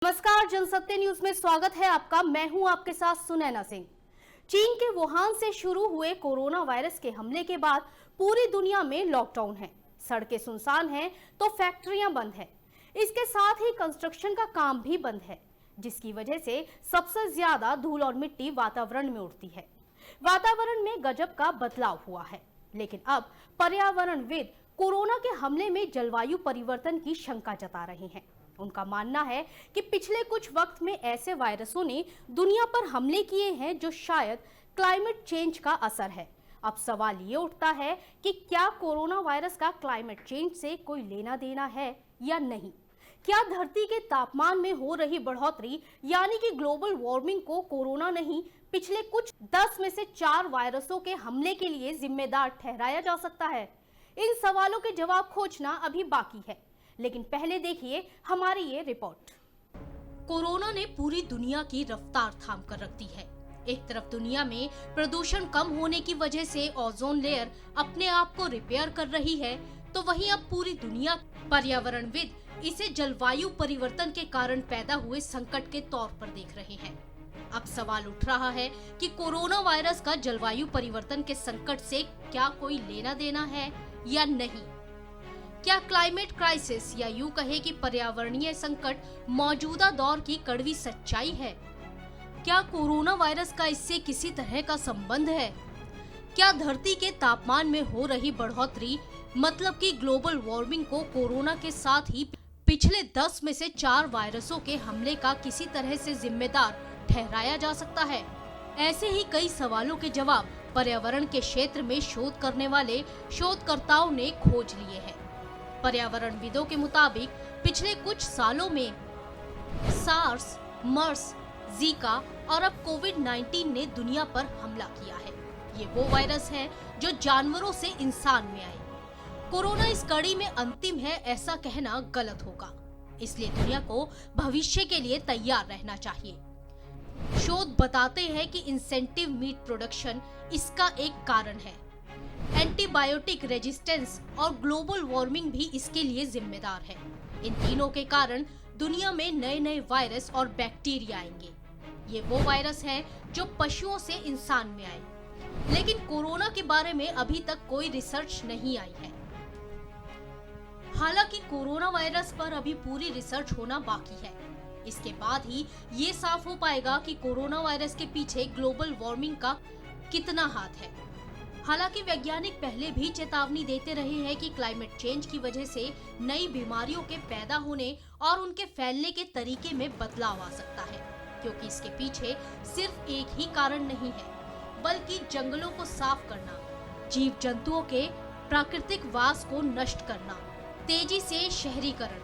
नमस्कार, जनसत्य न्यूज में स्वागत है आपका। मैं हूं आपके साथ सुनैना सिंह। चीन के वुहान से शुरू हुए कोरोना वायरस के हमले के बाद पूरी दुनिया में लॉकडाउन है। सड़कें सुनसान हैं तो फैक्ट्रियां बंद हैं। इसके साथ ही कंस्ट्रक्शन का काम भी बंद है, जिसकी वजह से सबसे ज्यादा धूल और मिट्टी वातावरण में उड़ती है। वातावरण में गजब का बदलाव हुआ है, लेकिन अब पर्यावरणविद कोरोना के हमले में जलवायु परिवर्तन की शंका जता रहे हैं। उनका मानना है कि पिछले कुछ वक्त में ऐसे वायरसों ने दुनिया पर हमले किए हैं जो शायद क्लाइमेट चेंज का असर है। अब सवाल ये उठता है कि क्या कोरोना वायरस का क्लाइमेट चेंज से कोई लेना देना है या नहीं। क्या धरती के तापमान में हो रही बढ़ोतरी यानी कि ग्लोबल वार्मिंग को कोरोना नहीं, पिछले कुछ 10 में से 4 वायरसों के हमले के लिए जिम्मेदार ठहराया जा सकता है? इन सवालों के जवाब खोजना अभी बाकी है, लेकिन पहले देखिए हमारी ये रिपोर्ट। कोरोना ने पूरी दुनिया की रफ्तार थाम कर रख दी है। एक तरफ दुनिया में प्रदूषण कम होने की वजह से ओजोन लेयर अपने आप को रिपेयर कर रही है, तो वहीं अब पूरी दुनिया पर्यावरणविद इसे जलवायु परिवर्तन के कारण पैदा हुए संकट के तौर पर देख रहे हैं। अब सवाल उठ रहा है कि कोरोना वायरस का जलवायु परिवर्तन के संकट से क्या कोई लेना देना है या नहीं। क्या क्लाइमेट क्राइसिस या यूं कहे कि पर्यावरणीय संकट मौजूदा दौर की कड़वी सच्चाई है? क्या कोरोना वायरस का इससे किसी तरह का संबंध है? क्या धरती के तापमान में हो रही बढ़ोतरी मतलब कि ग्लोबल वार्मिंग को कोरोना के साथ ही पिछले 10 में से 4 वायरसों के हमले का किसी तरह से जिम्मेदार ठहराया जा सकता है? ऐसे ही कई सवालों के जवाब पर्यावरण के क्षेत्र में शोध करने वाले शोधकर्ताओं ने खोज लिए हैं। पर्यावरणविदों के मुताबिक पिछले कुछ सालों में सार्स, मर्स, जीका और अब कोविड-19 ने दुनिया पर हमला किया है। ये वो वायरस है जो जानवरों से इंसान में आए। कोरोना इस कड़ी में अंतिम है ऐसा कहना गलत होगा, इसलिए दुनिया को भविष्य के लिए तैयार रहना चाहिए। शोध बताते हैं कि इंसेंटिव मीट प्रोडक्शन इसका एक कारण है। एंटीबायोटिक रेजिस्टेंस और ग्लोबल वार्मिंग भी इसके लिए जिम्मेदार है। इन तीनों के कारण दुनिया में नए नए वायरस और बैक्टीरिया आएंगे। ये वो वायरस हैं जो पशुओं से इंसान में आए, लेकिन कोरोना के बारे में अभी तक कोई रिसर्च नहीं आई है। हालांकि कोरोना वायरस पर अभी पूरी रिसर्च होना बाकी है। इसके बाद ही ये साफ हो पाएगा कि कोरोना वायरस के पीछे ग्लोबल वार्मिंग का कितना हाथ है। हालांकि वैज्ञानिक पहले भी चेतावनी देते रहे हैं कि क्लाइमेट चेंज की वजह से नई बीमारियों के पैदा होने और उनके फैलने के तरीके में बदलाव आ सकता है, क्योंकि इसके पीछे सिर्फ एक ही कारण नहीं है, बल्कि जंगलों को साफ करना, जीव जंतुओं के प्राकृतिक वास को नष्ट करना, तेजी से शहरीकरण,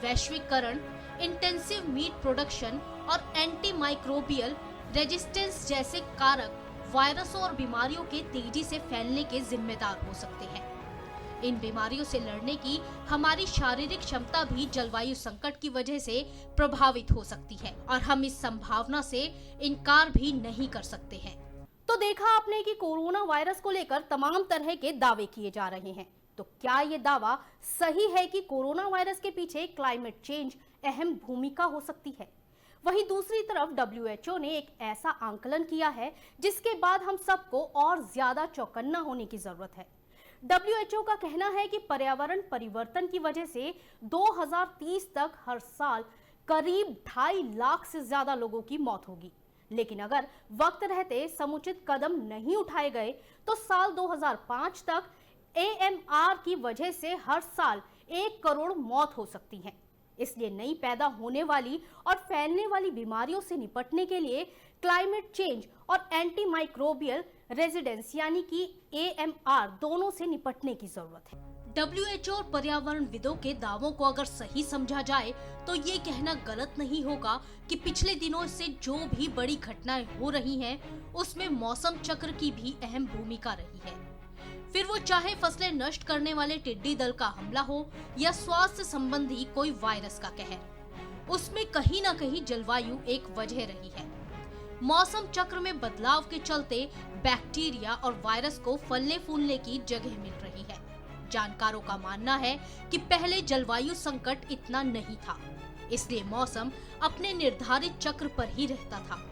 वैश्वीकरण, इंटेंसिव मीट प्रोडक्शन और एंटी माइक्रोबियल रेजिस्टेंस जैसे कारक वायरसों और बीमारियों के तेजी से फैलने के जिम्मेदार हो सकते हैं। इन बीमारियों से लड़ने की हमारी शारीरिक क्षमता भी जलवायु संकट की वजह से प्रभावित हो सकती है और हम इस संभावना से इनकार भी नहीं कर सकते हैं। तो देखा आपने कि कोरोना वायरस को लेकर तमाम तरह के दावे किए जा रहे हैं, तो क्या ये दावा सही है कि कोरोना वायरस के पीछे क्लाइमेट चेंज अहम भूमिका हो सकती है? वहीं दूसरी तरफ WHO ने एक ऐसा आंकलन किया है जिसके बाद हम सबको और ज्यादा चौकन्ना होने की जरूरत है। WHO का कहना है कि पर्यावरण परिवर्तन की वजह से 2030 तक हर साल करीब 2.5 लाख से ज्यादा लोगों की मौत होगी, लेकिन अगर वक्त रहते समुचित कदम नहीं उठाए गए तो साल 2005 तक AMR की वजह से हर साल 1 करोड़ मौत हो सकती है। इसलिए नई पैदा होने वाली और फैलने वाली बीमारियों से निपटने के लिए क्लाइमेट चेंज और एंटी माइक्रोबियल रेजिडेंस यानी कि AMR दोनों से निपटने की जरूरत है। WHO और पर्यावरणविदों के दावों को अगर सही समझा जाए तो ये कहना गलत नहीं होगा कि पिछले दिनों से जो भी बड़ी घटनाएं हो रही हैं, उसमें मौसम चक्र की भी अहम भूमिका रही है। फिर वो चाहे फसलें नष्ट करने वाले टिड्डी दल का हमला हो या स्वास्थ्य संबंधी कोई वायरस का कहर, उसमें कहीं न कहीं जलवायु एक वजह रही है। मौसम चक्र में बदलाव के चलते बैक्टीरिया और वायरस को फलने फूलने की जगह मिल रही है। जानकारों का मानना है कि पहले जलवायु संकट इतना नहीं था, इसलिए मौसम अपने निर्धारित चक्र पर ही रहता था।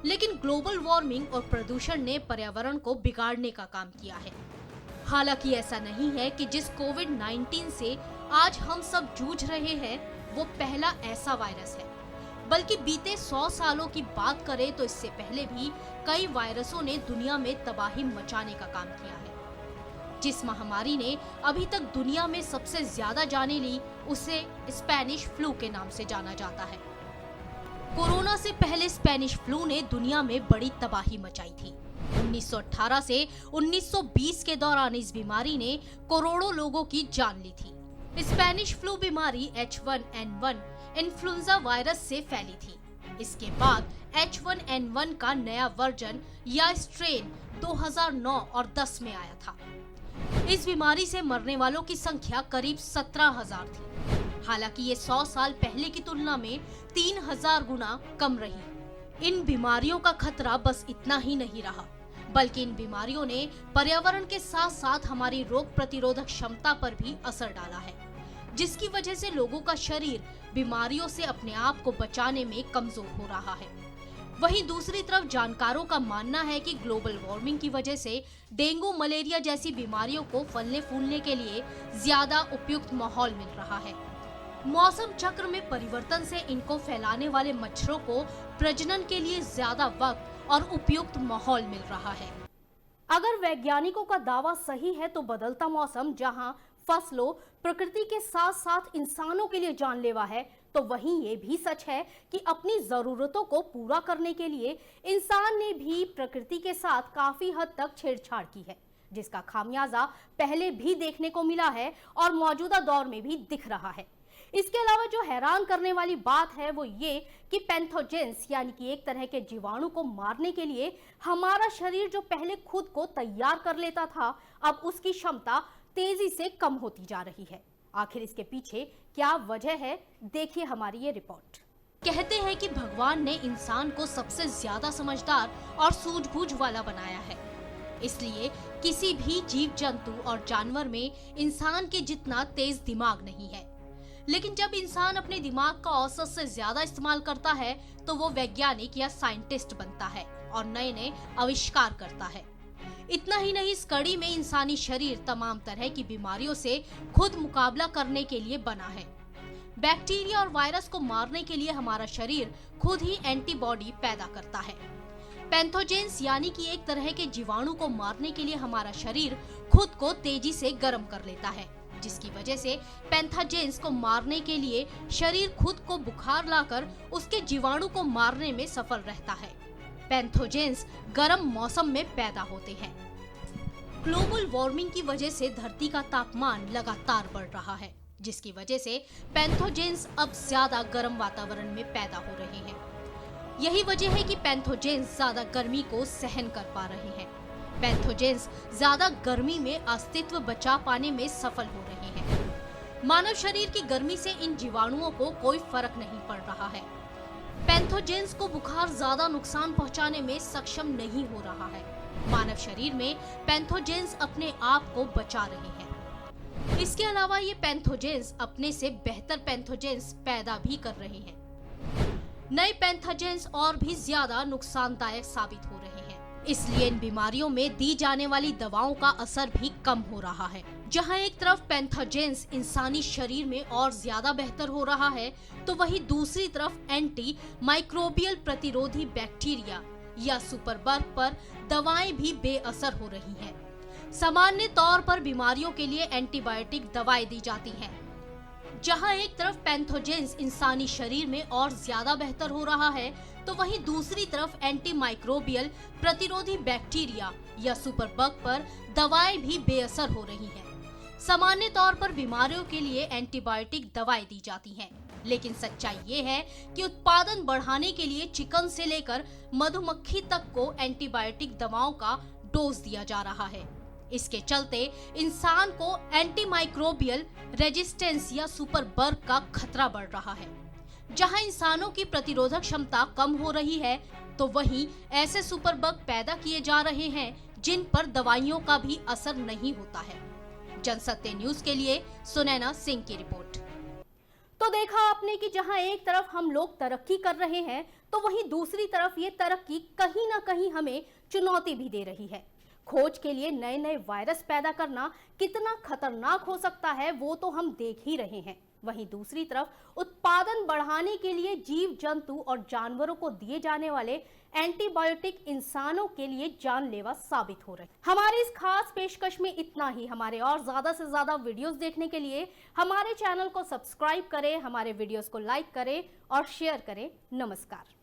लेकिन ग्लोबल वार्मिंग और प्रदूषण ने पर्यावरण को बिगाड़ने का काम किया है। हालांकि ऐसा नहीं है कि जिस कोविड-19 से आज हम सब जूझ रहे हैं वो पहला ऐसा वायरस है, बल्कि बीते 100 सालों की बात करें तो इससे पहले भी कई वायरसों ने दुनिया में तबाही मचाने का काम किया है। जिस महामारी ने अभी तक दुनिया में सबसे ज्यादा जाने ली उसे स्पेनिश फ्लू के नाम से जाना जाता है। कोरोना से पहले स्पेनिश फ्लू ने दुनिया में बड़ी तबाही मचाई थी। 1918 से 1920 के दौरान इस बीमारी ने करोड़ों लोगों की जान ली थी। स्पेनिश फ्लू बीमारी H1N1 इन्फ्लुएंजा वायरस से फैली थी। इसके बाद H1N1 का नया वर्जन या स्ट्रेन 2009 और 10 में आया था। इस बीमारी से मरने वालों की संख्या करीब 17,000 थी। हालांकि ये 100 साल पहले की तुलना में 3,000 गुना कम रही। इन बीमारियों का खतरा बस इतना ही नहीं रहा, बल्कि इन बीमारियों ने पर्यावरण के साथ साथ हमारी रोग प्रतिरोधक क्षमता पर भी असर डाला है, जिसकी वजह से लोगों का शरीर बीमारियों से अपने आप को बचाने में कमजोर हो रहा है। वहीं दूसरी तरफ जानकारों का मानना है कि ग्लोबल वार्मिंग की वजह से डेंगू, मलेरिया जैसी बीमारियों को फलने फूलने के लिए ज्यादा उपयुक्त माहौल मिल रहा है। मौसम चक्र में परिवर्तन से इनको फैलाने वाले मच्छरों को प्रजनन के लिए ज्यादा वक्त और उपयुक्त माहौल मिल रहा है। अगर वैज्ञानिकों का दावा सही है तो बदलता मौसम जहां फसलों, प्रकृति के साथ साथ इंसानों के लिए जानलेवा है, तो वहीं ये भी सच है कि अपनी जरूरतों को पूरा करने के लिए इंसान ने भी प्रकृति के साथ काफी हद तक छेड़छाड़ की है, जिसका खामियाजा पहले भी देखने को मिला है और मौजूदा दौर में भी दिख रहा है। इसके अलावा जो हैरान करने वाली बात है वो ये कि पैथोजेंस यानी कि एक तरह के जीवाणु को मारने के लिए हमारा शरीर जो पहले खुद को तैयार कर लेता था, अब उसकी क्षमता तेजी से कम होती जा रही है। आखिर इसके पीछे क्या वजह है, देखिए हमारी ये रिपोर्ट। कहते हैं कि भगवान ने इंसान को सबसे ज्यादा समझदार और सूझबूझ वाला बनाया है, इसलिए किसी भी जीव जंतु और जानवर में इंसान के जितना तेज दिमाग नहीं है। लेकिन जब इंसान अपने दिमाग का औसत से ज्यादा इस्तेमाल करता है तो वो वैज्ञानिक या साइंटिस्ट बनता है और नए नए आविष्कार करता है। इतना ही नहीं, इस कड़ी में इंसानी शरीर तमाम तरह की बीमारियों से खुद मुकाबला करने के लिए बना है। बैक्टीरिया और वायरस को मारने के लिए हमारा शरीर खुद ही एंटीबॉडी पैदा करता है। पैथोजेंस यानी कि एक तरह के जीवाणु को मारने के लिए हमारा शरीर खुद को तेजी से गर्म कर लेता है, जिसकी वजह से पैथोजेंस को मारने के लिए शरीर खुद को बुखार लाकर उसके जीवाणु को मारने में सफल रहता है। पैथोजेंस गर्म मौसम में पैदा होते हैं। ग्लोबल वार्मिंग की वजह से धरती का तापमान लगातार बढ़ रहा है, जिसकी वजह से पैथोजेंस अब ज्यादा गर्म वातावरण में पैदा हो रहे हैं। यही वजह है कि पैथोजेंस ज्यादा गर्मी को सहन कर पा रहे हैं। पैथोजेंस ज्यादा गर्मी में अस्तित्व बचा पाने में सफल हो रहे हैं। मानव शरीर की गर्मी से इन जीवाणुओं को कोई फर्क नहीं पड़ रहा है। पैथोजेंस को बुखार ज्यादा नुकसान पहुंचाने में सक्षम नहीं हो रहा है। मानव शरीर में पैथोजेंस अपने आप को बचा रहे हैं। इसके अलावा ये पैथोजेंस अपने से बेहतर पैथोजेंस पैदा भी कर रहे हैं। नए पैथोजेंस और भी ज्यादा नुकसानदायक साबित हो रहे हैं, इसलिए इन बीमारियों में दी जाने वाली दवाओं का असर भी कम हो रहा है। जहां एक तरफ पैथोजेंस इंसानी शरीर में और ज्यादा बेहतर हो रहा है, तो वहीं दूसरी तरफ एंटी माइक्रोबियल प्रतिरोधी बैक्टीरिया या सुपरबग पर दवाएं भी बेअसर हो रही हैं। सामान्य तौर पर बीमारियों के लिए एंटीबायोटिक दवाएं दी जाती हैं। जहां एक तरफ पैथोजेंस इंसानी शरीर में और ज्यादा बेहतर हो रहा है, तो वहीं दूसरी तरफ एंटी माइक्रोबियल प्रतिरोधी बैक्टीरिया या सुपरबग पर दवाएं भी बेअसर हो रही हैं। सामान्य तौर पर बीमारियों के लिए एंटीबायोटिक दवाएं दी जाती हैं, लेकिन सच्चाई ये है कि उत्पादन बढ़ाने के लिए चिकन से लेकर मधुमक्खी तक को एंटीबायोटिक दवाओं का डोज दिया जा रहा है। इसके चलते इंसान को एंटीमाइक्रोबियल रेजिस्टेंस या सुपरबग का खतरा बढ़ रहा है। जहां इंसानों की प्रतिरोधक क्षमता कम हो रही है, तो वहीं ऐसे सुपरबग पैदा किए जा रहे हैं जिन पर दवाइयों का भी असर नहीं होता है। जनसत्य न्यूज के लिए सुनैना सिंह की रिपोर्ट। तो देखा आपने कि जहां एक तरफ हम लोग तरक्की कर रहे हैं, तो वहीं दूसरी तरफ ये तरक्की कहीं ना कहीं हमें चुनौती भी दे रही है। खोज के लिए नए नए वायरस पैदा करना कितना खतरनाक हो सकता है वो तो हम देख ही रहे हैं। वहीं दूसरी तरफ उत्पादन बढ़ाने के लिए जीव जंतु और जानवरों को दिए जाने वाले एंटीबायोटिक इंसानों के लिए जानलेवा साबित हो रहे हैं। हमारी इस खास पेशकश में इतना ही। हमारे और ज्यादा से ज्यादा वीडियोस देखने के लिए हमारे चैनल को सब्सक्राइब करें, हमारे वीडियोस को लाइक करें और शेयर करें। नमस्कार।